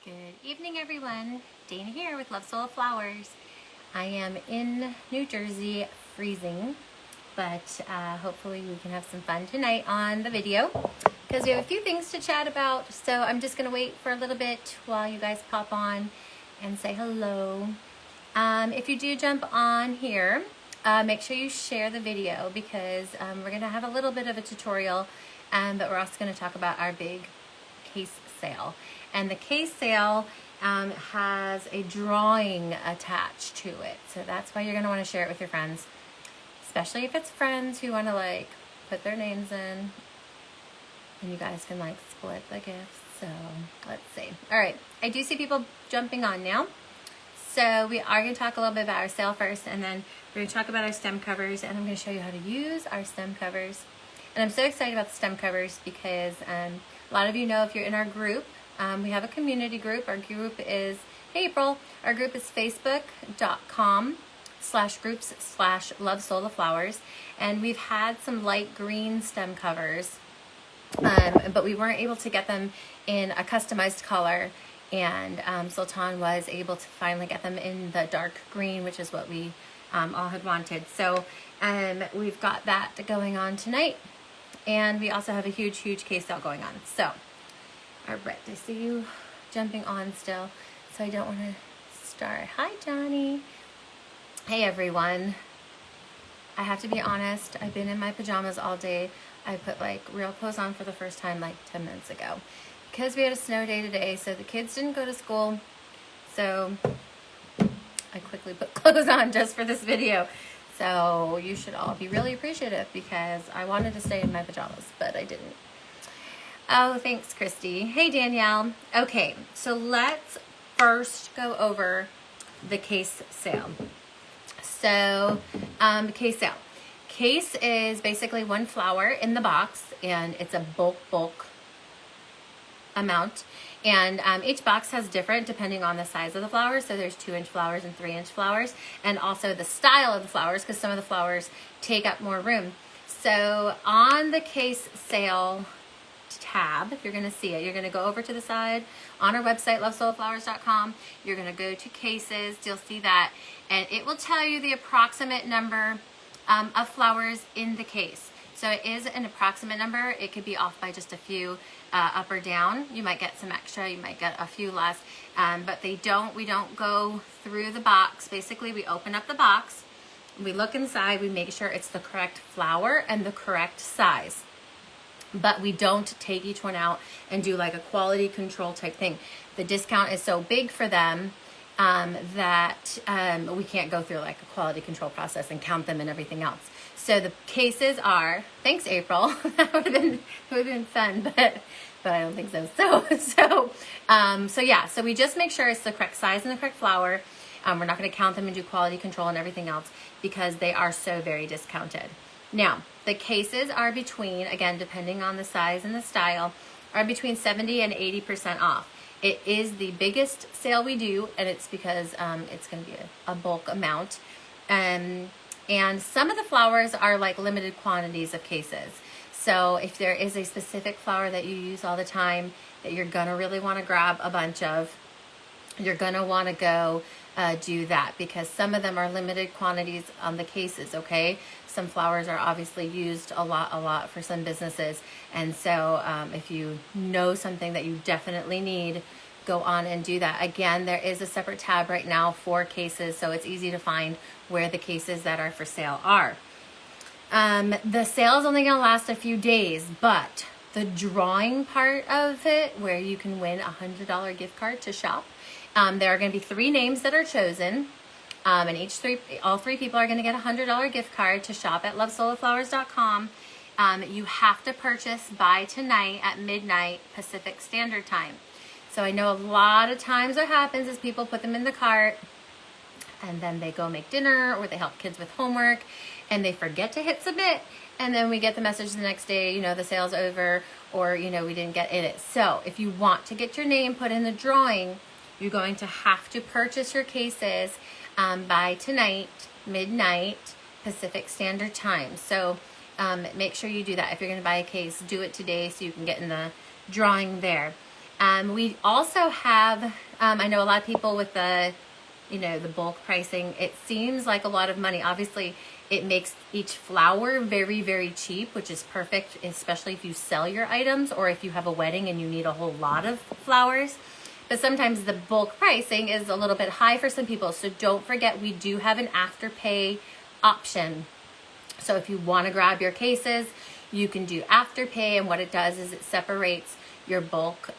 Good evening, everyone. Dana here with Love Soul of Flowers. I am in New Jersey, freezing, but hopefully we can have some fun tonight on the video because we have a few things to chat about. So I'm just going to wait for a little bit while you guys pop on and say hello. If you do jump on here, make sure you share the video because we're going to have a little bit of a tutorial, but we're also going to talk about our big case sale. And the case sale has a drawing attached to it. So that's why you're going to want to share it with your friends, especially if it's friends who want to like put their names in and you guys can like split the gifts. So let's see. All right. I do see people jumping on now. So we are going to talk a little bit about our sale first, and then we're going to talk about our stem covers, and I'm going to show you how to use our stem covers. And I'm so excited about the stem covers because a lot of you know, if you're in our group, we have a community group. Our group is, hey April, our group is facebook.com/groups/Love Soul of Flowers. And we've had some light green stem covers, but we weren't able to get them in a customized color. And Sultan was able to finally get them in the dark green, which is what we all had wanted. So we've got that going on tonight. And we also have a huge case sale going on. So, our Brett, I see you jumping on still, so I don't want to start. Hi, Johnny. Hey, everyone. I have to be honest, I've been in my pajamas all day. I put like real clothes on for the first time like 10 minutes ago because we had a snow day today, so the kids didn't go to school. So I quickly put clothes on just for this video. So you should all be really appreciative because I wanted to stay in my pajamas, but I didn't. Oh, thanks, Christy. Hey, Danielle. Okay, so let's first go over the case sale. So, case sale. Case is basically one flower in the box, and it's a bulk amount. And each box has different depending on the size of the flowers. So there's 2-inch flowers and 3-inch flowers, and also the style of the flowers, because some of the flowers take up more room. So on the case sale tab, you're going to see it. You're going to go over to the side on our website, lovesouloflowers.com. You're going to go to cases. You'll see that, and it will tell you the approximate number of flowers in the case. So it is an approximate number. It could be off by just a few up or down. You might get some extra, you might get a few less, but we don't go through the box. Basically, we open up the box, we look inside, we make sure it's the correct flower and the correct size. But we don't take each one out and do like a quality control type thing. The discount is so big for them that we can't go through like a quality control process and count them and everything else. So the cases are, thanks April, that would have been fun, but I don't think so. So yeah, so we just make sure it's the correct size and the correct flower. We're not going to count them and do quality control and everything else because they are so very discounted. Now, the cases are between, again, depending on the size and the style, are between 70 and 80% off. It is the biggest sale we do, and it's because it's going to be a bulk amount. And some of the flowers are like limited quantities of cases. So if there is a specific flower that you use all the time that you're going to really want to grab a bunch of, you're going to want to go do that because some of them are limited quantities on the cases, okay? Some flowers are obviously used a lot for some businesses. And so if you know something that you definitely need, go on and do that. Again, there is a separate tab right now for cases, so it's easy to find where the cases that are for sale are. The sale is only going to last a few days, but the drawing part of it, where you can win a $100 gift card to shop, there are going to be 3 names that are chosen, and all three people are going to get a $100 gift card to shop at lovesouloflowers.com. You have to purchase by tonight at midnight Pacific Standard Time. So I know a lot of times what happens is people put them in the cart and then they go make dinner or they help kids with homework and they forget to hit submit, and then we get the message the next day, you know, the sale's over, or, you know, we didn't get in it. So if you want to get your name put in the drawing, you're going to have to purchase your cases by tonight, midnight, Pacific Standard Time. So make sure you do that. If you're going to buy a case, do it today so you can get in the drawing there. We also have, I know a lot of people with the, the bulk pricing, it seems like a lot of money. Obviously, it makes each flower very, very cheap, which is perfect, especially if you sell your items or if you have a wedding and you need a whole lot of flowers. But sometimes the bulk pricing is a little bit high for some people. So don't forget, we do have an Afterpay option. So if you want to grab your cases, you can do Afterpay, and what it does is it separates your bulk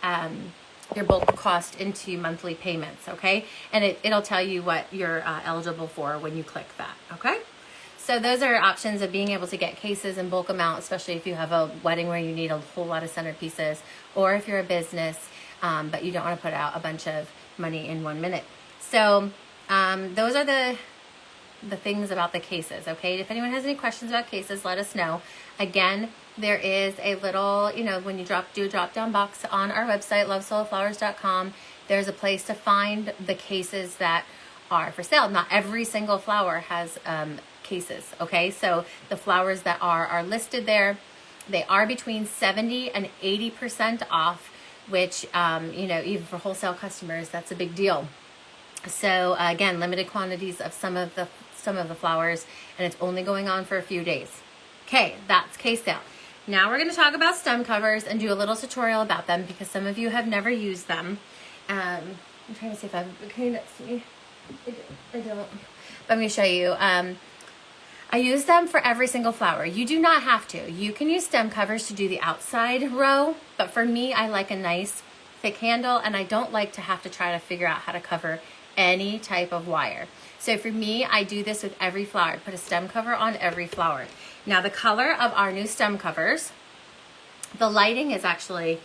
cost into monthly payments, okay? And it'll tell you what you're eligible for when you click that, okay? So those are options of being able to get cases in bulk amount, especially if you have a wedding where you need a whole lot of centerpieces, or if you're a business, but you don't want to put out a bunch of money in 1 minute. So those are the things about the cases, okay? If anyone has any questions about cases, let us know. Again, there is a little, when you do a drop down box on our website, lovesoloflowers.com, there's a place to find the cases that are for sale. Not every single flower has cases, okay? So the flowers that are listed there, they are between 70 and 80% off, which, even for wholesale customers, that's a big deal. So again, limited quantities of some of the flowers, and it's only going on for a few days. Okay, that's case sale. Now we're going to talk about stem covers and do a little tutorial about them because some of you have never used them. I'm trying to see if I have a bouquet next to me. I don't. But I'm going to show you. I use them for every single flower. You do not have to. You can use stem covers to do the outside row, but for me, I like a nice thick handle, and I don't like to have to try to figure out how to cover any type of wire. So for me, I do this with every flower. I put a stem cover on every flower. Now the color of our new stem covers, the lighting is actually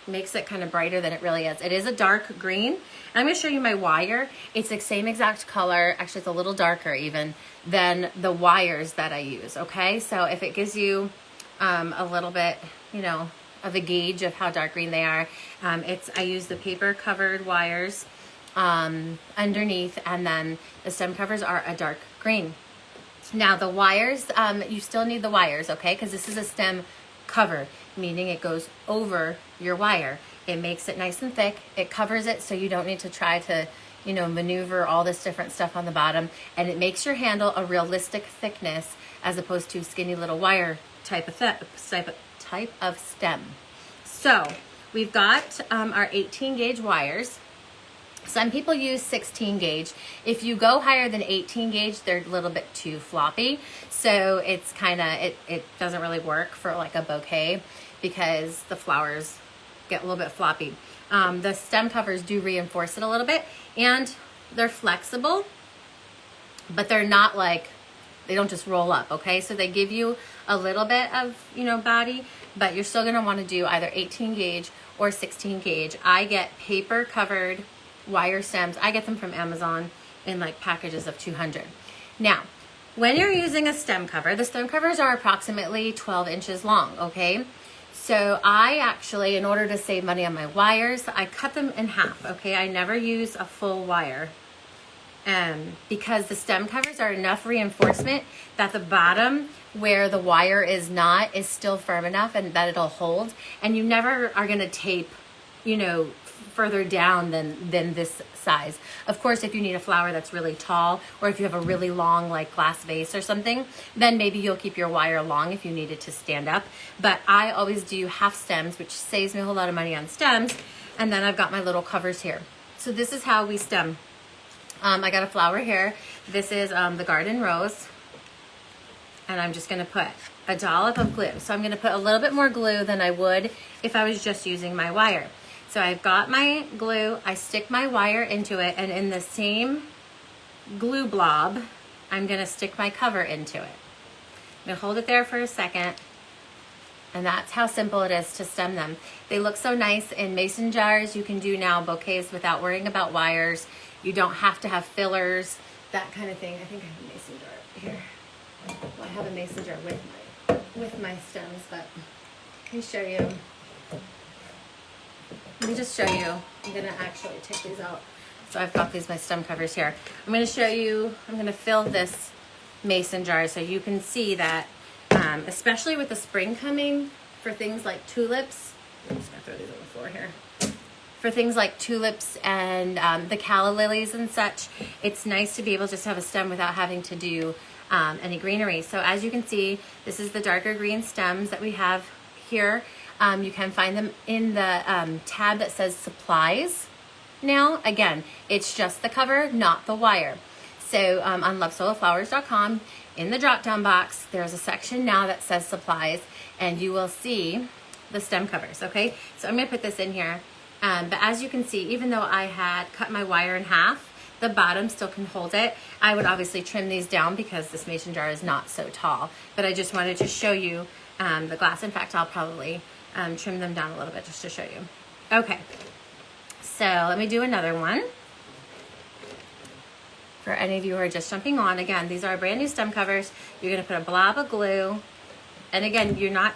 makes it kind of brighter than it really is. It is a dark green. And I'm going to show you my wire. It's the same exact color. Actually, it's a little darker even than the wires that I use. Okay, so if it gives you a little bit, of a gauge of how dark green they are, I use the paper covered wires underneath, and then the stem covers are a dark green. Now the wires, you still need the wires, okay? Because this is a stem cover, meaning it goes over your wire. It makes it nice and thick. It covers it so you don't need to try to, maneuver all this different stuff on the bottom. And it makes your handle a realistic thickness as opposed to skinny little wire type of stem. So we've got our 18 gauge wires. Some people use 16 gauge. If you go higher than 18 gauge, they're a little bit too floppy. So it's kind of, it doesn't really work for like a bouquet because the flowers get a little bit floppy. The stem covers do reinforce it a little bit, and they're flexible, but they're not like, they don't just roll up, okay? So they give you a little bit of, body, but you're still gonna wanna do either 18 gauge or 16 gauge. I get paper covered wire stems. I get them from Amazon in like packages of 200. Now, when you're using a stem cover, the stem covers are approximately 12 inches long, okay? So I actually, in order to save money on my wires, I cut them in half, okay? I never use a full wire because the stem covers are enough reinforcement that the bottom where the wire is not is still firm enough and that it'll hold. And you never are gonna tape, further down than this size. Of course, if you need a flower that's really tall, or if you have a really long like glass vase or something, then maybe you'll keep your wire long if you need it to stand up. But I always do half stems, which saves me a whole lot of money on stems. And then I've got my little covers here. So this is how we stem. I got a flower here. This is the garden rose. And I'm just gonna put a dollop of glue. So I'm gonna put a little bit more glue than I would if I was just using my wire. So I've got my glue, I stick my wire into it, and in the same glue blob, I'm gonna stick my cover into it. I'm gonna hold it there for a second, and that's how simple it is to stem them. They look so nice in mason jars. You can do now bouquets without worrying about wires. You don't have to have fillers, that kind of thing. I think I have a mason jar here. Well, I have a mason jar with my stems, but let me show you. Let me just show you. I'm gonna actually take these out. So I've got my stem covers here. I'm gonna show you, I'm gonna fill this mason jar so you can see that, especially with the spring coming for things like tulips. I'm just gonna throw these on the floor here. for things like tulips and the calla lilies and such, it's nice to be able to just have a stem without having to do any greenery. So as you can see, this is the darker green stems that we have here. You can find them in the tab that says supplies. Now, again, it's just the cover, not the wire. So on lovesoloflowers.com, in the drop-down box, there's a section now that says supplies, and you will see the stem covers, okay? So I'm gonna put this in here. But as you can see, even though I had cut my wire in half, the bottom still can hold it. I would obviously trim these down because this mason jar is not so tall, but I just wanted to show you the glass. In fact, I'll probably trim them down a little bit just to show you. Okay, so let me do another one. For any of you who are just jumping on, again, these are brand new stem covers. You're gonna put a blob of glue, and again, you're not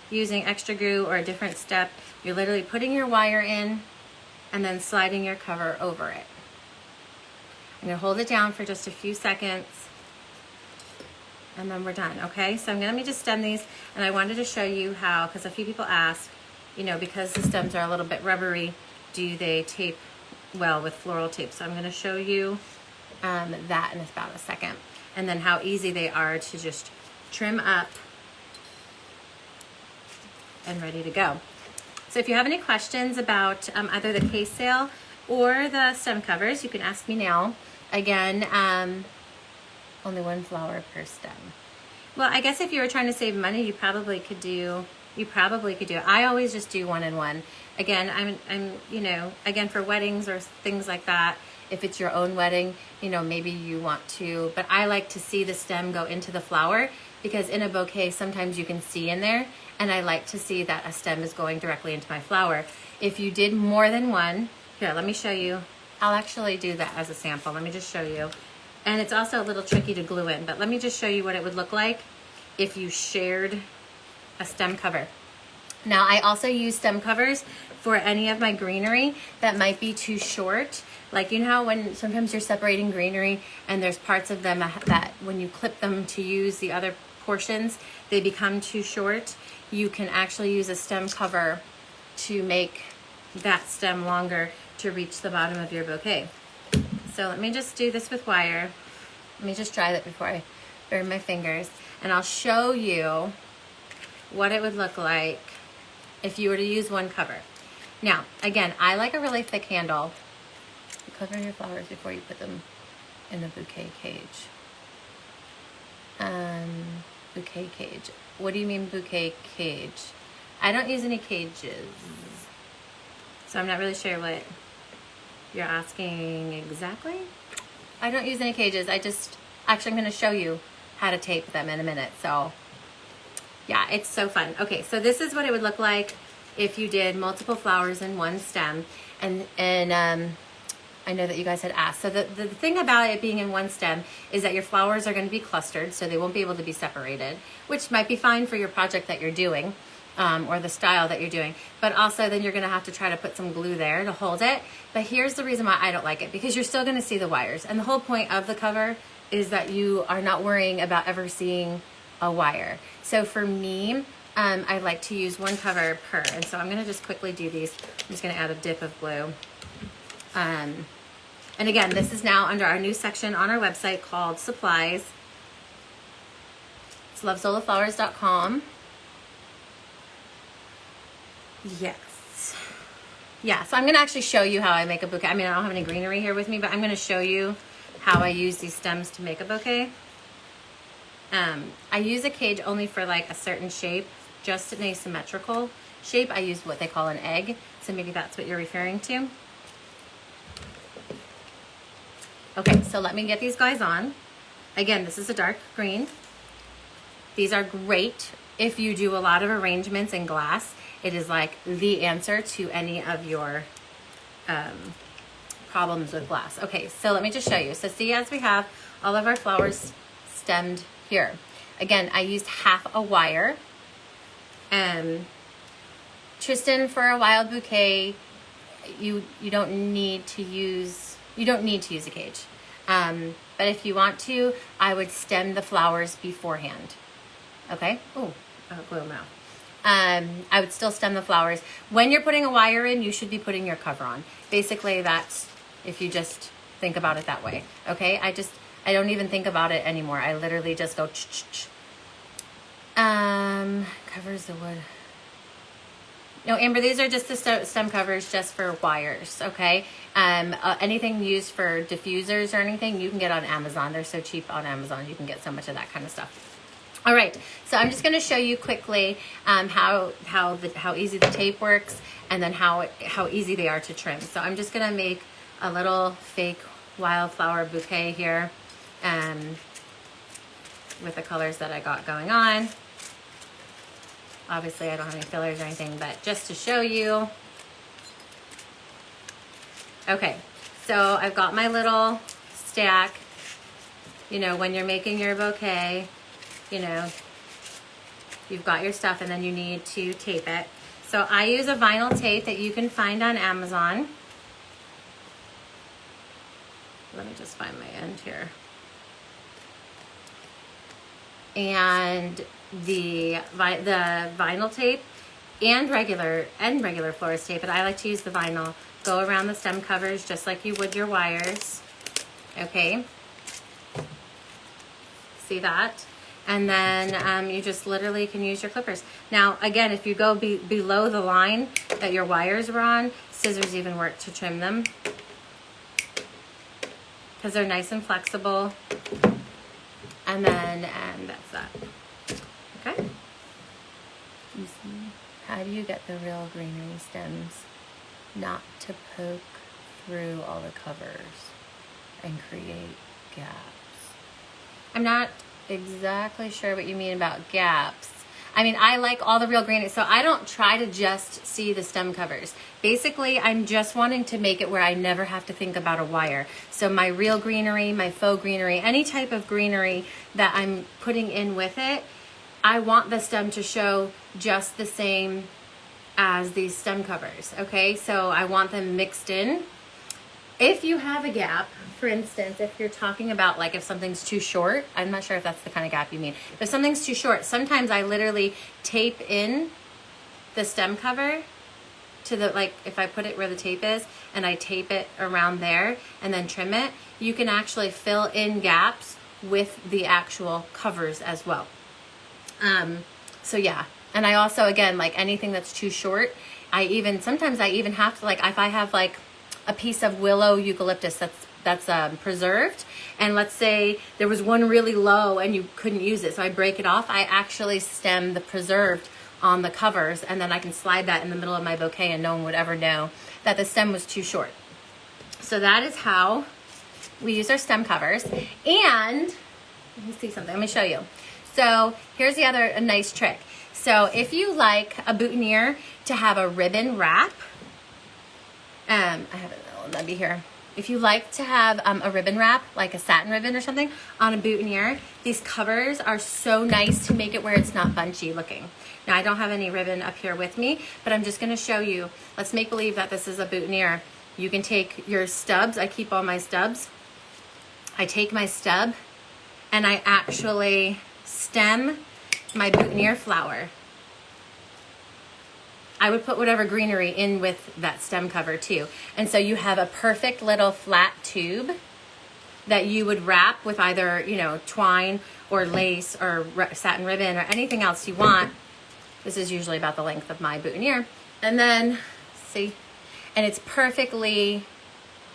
using extra glue or a different step. You're literally putting your wire in and then sliding your cover over it. I'm gonna hold it down for just a few seconds, and then we're done, okay? So let me just stem these, and I wanted to show you how, because a few people ask, you know, because the stems are a little bit rubbery, do they tape well with floral tape? So I'm gonna show you that in about a second, and then how easy they are to just trim up and ready to go. So if you have any questions about either the case sale or the stem covers, you can ask me now. Again, only one flower per stem. Well, I guess if you were trying to save money, you probably could do it. I always just do one and one. Again, I'm you know, again, for weddings or things like that, if it's your own wedding, you know, maybe you want to, but I like to see the stem go into the flower, because in a bouquet, sometimes you can see in there, and I like to see that a stem is going directly into my flower. If you did more than one, here, let me show you. I'll actually do that as a sample. Let me just show you. And it's also a little tricky to glue in, but let me just show you what it would look like if you shared a stem cover. Now, I also use stem covers for any of my greenery that might be too short. Like, you know how when sometimes you're separating greenery and there's parts of them that when you clip them to use the other portions, they become too short. You can actually use a stem cover to make that stem longer to reach the bottom of your bouquet. So let me just do this with wire. Let me just try that before I burn my fingers, and I'll show you what it would look like if you were to use one cover. Now, again, I like a really thick handle. Cover your flowers before you put them in the bouquet cage. Bouquet cage. What do you mean bouquet cage? I don't use any cages, so I'm not really sure what you're asking exactly. I don't use any cages. Actually, I'm going to show you how to tape them in a minute. So yeah, it's so fun. Okay, so this is what it would look like if you did multiple flowers in one stem. And I know that you guys had asked. So the thing about it being in one stem is that your flowers are going to be clustered, so they won't be able to be separated, which might be fine for your project that you're doing, or the style that you're doing. But also then you're going to have to try to put some glue there to hold it. But here's the reason why I don't like it, because you're still going to see the wires. And the whole point of the cover is that you are not worrying about ever seeing a wire. So for me, I like to use one cover per. And so I'm going to just quickly do these. I'm just going to add a dip of glue. And again, this is now under our new section on our website called Supplies. It's lovesoloflowers.com. Yes. Yeah, so I'm going to actually show you how I make a bouquet. I mean, I don't have any greenery here with me, but I'm going to show you how I use these stems to make a bouquet. I use a cage only for like a certain shape, just an asymmetrical shape. I use what they call an egg, so maybe that's what you're referring to. Okay, so let me get these guys on. Again, this is a dark green. These are great if you do a lot of arrangements in glass. It is like the answer to any of your problems with glass. Okay, so let me just show you. So see, as we have all of our flowers stemmed here. Again, I used half a wire. Tristan, for a wild bouquet, you don't need to use a cage. But if you want to, I would stem the flowers beforehand. Okay? Oh, glue them out. I would still stem the flowers. When you're putting a wire in, you should be putting your cover on. Basically, that's if you just think about it that way. Okay, I don't even think about it anymore. I literally just go ch-ch-ch. Covers the wood. No, Amber, these are just the stem covers just for wires, okay? Anything used for diffusers or anything, you can get on Amazon. They're so cheap on Amazon. You can get so much of that kind of stuff. All right, so I'm just going to show you quickly how easy the tape works, and then how easy they are to trim. So I'm just going to make a little fake wildflower bouquet here with the colors that I got going on. Obviously, I don't have any fillers or anything, but just to show you. Okay, so I've got my little stack. You know, when you're making your bouquet, you know, you've got your stuff and then you need to tape it. So I use a vinyl tape that you can find on Amazon. Let me just find my end here. And the vinyl tape and regular florist tape, but I like to use the vinyl, go around the stem covers just like you would your wires. Okay, see that? And then you just literally can use your clippers. Now again, if you go below the line that your wires were on, scissors even work to trim them because they're nice and flexible. And then that's that. Okay. How do you get the real greenery stems not to poke through all the covers and create gaps? I'm not exactly sure what you mean about gaps. I mean, I like all the real greenery, so I don't try to just see the stem covers. Basically, I'm just wanting to make it where I never have to think about a wire. So my real greenery, my faux greenery, any type of greenery that I'm putting in with it, I want the stem to show just the same as these stem covers, okay? So I want them mixed in. If you have a gap, for instance, if you're talking about like if something's too short, I'm not sure if that's the kind of gap you mean. If something's too short, sometimes I literally tape in the stem cover to the, like if I put it where the tape is and I tape it around there and then trim it, you can actually fill in gaps with the actual covers as well. So yeah, and I also, again, like anything that's too short, sometimes I even have to, like if I have like a piece of willow eucalyptus that's preserved, and let's say there was one really low and you couldn't use it, so I break it off, I actually stem the preserved on the covers, and then I can slide that in the middle of my bouquet and no one would ever know that the stem was too short. So that is how we use our stem covers. And let me see something, let me show you. So here's the other nice trick. So if you like a boutonniere to have a ribbon wrap, I have a nubby here. If you like to have a ribbon wrap, like a satin ribbon or something, on a boutonniere, these covers are so nice to make it where it's not bunchy looking. Now I don't have any ribbon up here with me, but I'm just gonna show you. Let's make believe that this is a boutonniere. You can take your stubs, I keep all my stubs. I take my stub and I actually stem my boutonniere flower. I would put whatever greenery in with that stem cover too. And so you have a perfect little flat tube that you would wrap with either, you know, twine or lace or satin ribbon or anything else you want. This is usually about the length of my boutonniere. And then, see, and it's perfectly,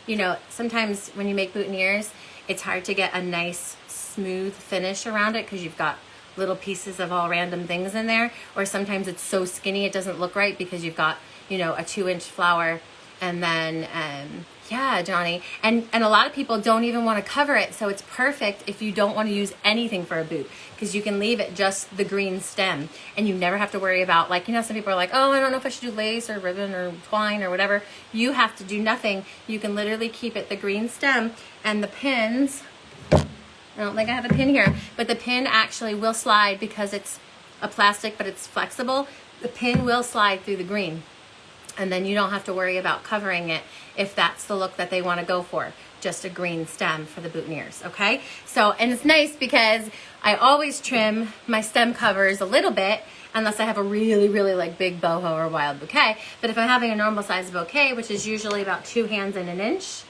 you know, sometimes when you make boutonnieres, it's hard to get a nice smooth finish around it because you've got little pieces of all random things in there, or sometimes it's so skinny it doesn't look right because you've got, you know, a 2-inch flower. And then yeah, Johnny, and a lot of people don't even want to cover it, so it's perfect if you don't want to use anything for a boot, because you can leave it just the green stem and you never have to worry about, like, you know, some people are like, oh, I don't know if I should do lace or ribbon or twine or whatever. You have to do nothing. You can literally keep it the green stem, and the pins, I don't think I have a pin here, but the pin actually will slide because it's a plastic, but it's flexible. The pin will slide through the green. And then you don't have to worry about covering it if that's the look that they want to go for. Just a green stem for the boutonnieres, okay? So, and it's nice because I always trim my stem covers a little bit unless I have a really, really like big boho or wild bouquet. But if I'm having a normal size bouquet, which is usually about 2 hands and 1 inch,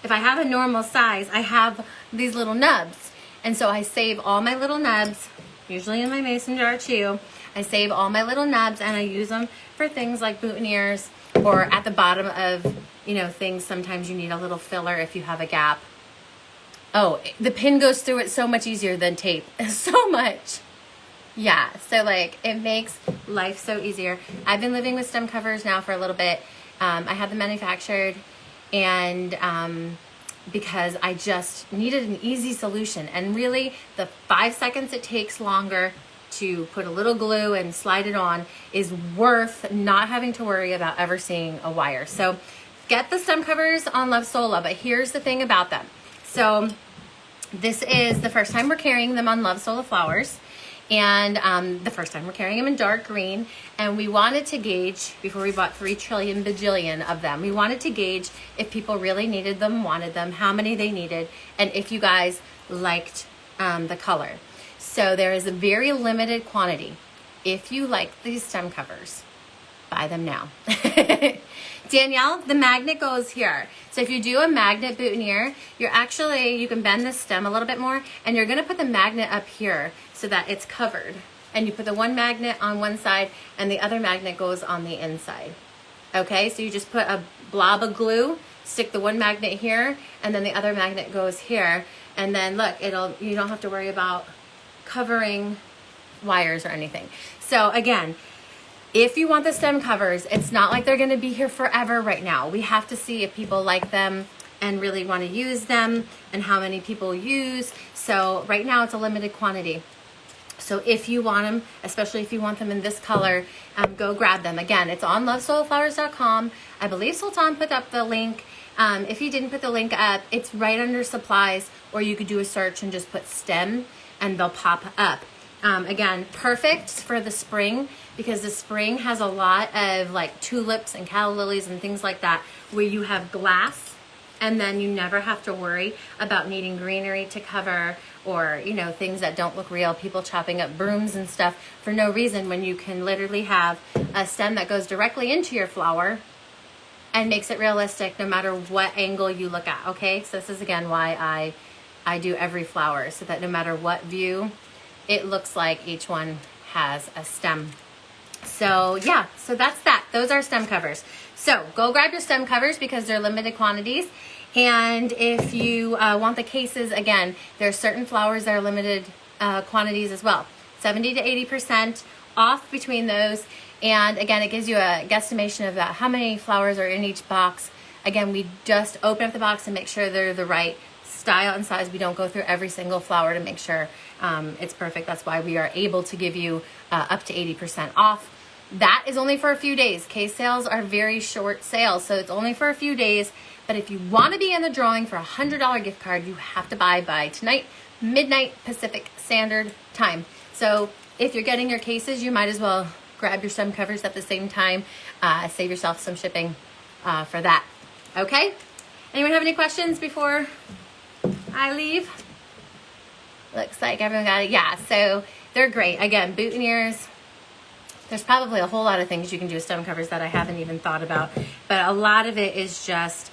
if I have a normal size, I have these little nubs. And so I save all my little nubs, usually in my mason jar too. I save all my little nubs and I use them for things like boutonnieres, or at the bottom of, you know, things. Sometimes you need a little filler if you have a gap. Oh, the pin goes through it so much easier than tape. So much. Yeah, so like it makes life so easier. I've been living with stem covers now for a little bit. I had them manufactured, and because I just needed an easy solution. And really the 5 seconds it takes longer to put a little glue and slide it on is worth not having to worry about ever seeing a wire. So get the stem covers on Love Sola, but here's the thing about them. So this is the first time we're carrying them on Love Sola Flowers, and the first time we're carrying them in dark green. And we wanted to gauge, before we bought 3 trillion bajillion of them, we wanted to gauge if people really needed them, wanted them, how many they needed, and if you guys liked the color. So there is a very limited quantity. If you like these stem covers, buy them now. Danielle, the magnet goes here. So if you do a magnet boutonniere, you can bend the stem a little bit more, and you're gonna put the magnet up here so that it's covered. And you put the one magnet on one side and the other magnet goes on the inside. Okay, so you just put a blob of glue, stick the one magnet here, and then the other magnet goes here. And then look, you don't have to worry about covering wires or anything. So again, if you want the stem covers, it's not like they're gonna be here forever right now. We have to see if people like them and really wanna use them and how many people use. So right now it's a limited quantity. So if you want them, especially if you want them in this color, go grab them. Again, it's on lovesolaflowers.com. I believe Sultan put up the link. If he didn't put the link up, it's right under supplies, or you could do a search and just put stem and they'll pop up. Again, perfect for the spring, because the spring has a lot of like tulips and calla lilies and things like that, where you have glass and then you never have to worry about needing greenery to cover, or, you know, things that don't look real, people chopping up brooms and stuff for no reason, when you can literally have a stem that goes directly into your flower and makes it realistic no matter what angle you look at. Okay, so this is again why I do every flower, so that no matter what view, it looks like each one has a stem. So yeah, so that's that. Those are stem covers. So go grab your stem covers because they're limited quantities. And if you want the cases, again, there are certain flowers that are limited quantities as well. 70 to 80% off between those. And again, it gives you a guesstimation of how many flowers are in each box. Again, we just open up the box and make sure they're the right style and size. We don't go through every single flower to make sure it's perfect. That's why we are able to give you up to 80% off. That is only for a few days. Case sales are very short sales, so it's only for a few days. But if you want to be in the drawing for a $100 gift card, you have to buy by tonight, midnight Pacific Standard Time. So if you're getting your cases, you might as well grab your stem covers at the same time. Save yourself some shipping for that. Okay? Anyone have any questions before I leave? Looks like everyone got it. Yeah, so they're great. Again, boutonnieres. There's probably a whole lot of things you can do with stem covers that I haven't even thought about. But a lot of it is just,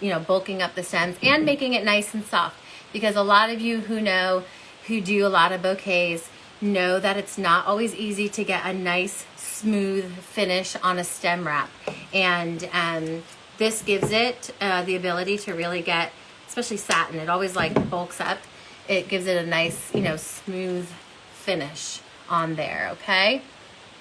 you know, bulking up the stems and making it nice and soft. Because a lot of you who do a lot of bouquets, know that it's not always easy to get a nice, smooth finish on a stem wrap. And this gives it the ability to really get, especially satin, it always like bulks up. It gives it a nice, you know, smooth finish on there, okay?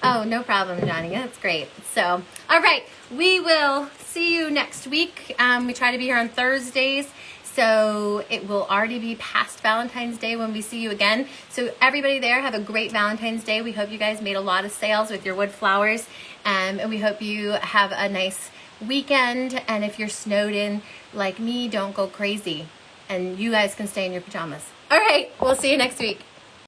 Oh, no problem, Johnny. That's great. So, all right, we will see you next week. We try to be here on Thursdays, so it will already be past Valentine's Day when we see you again. So everybody there, have a great Valentine's Day. We hope you guys made a lot of sales with your wood flowers, and we hope you have a nice weekend. And if you're snowed in like me, don't go crazy, and you guys can stay in your pajamas. All right, we'll see you next week.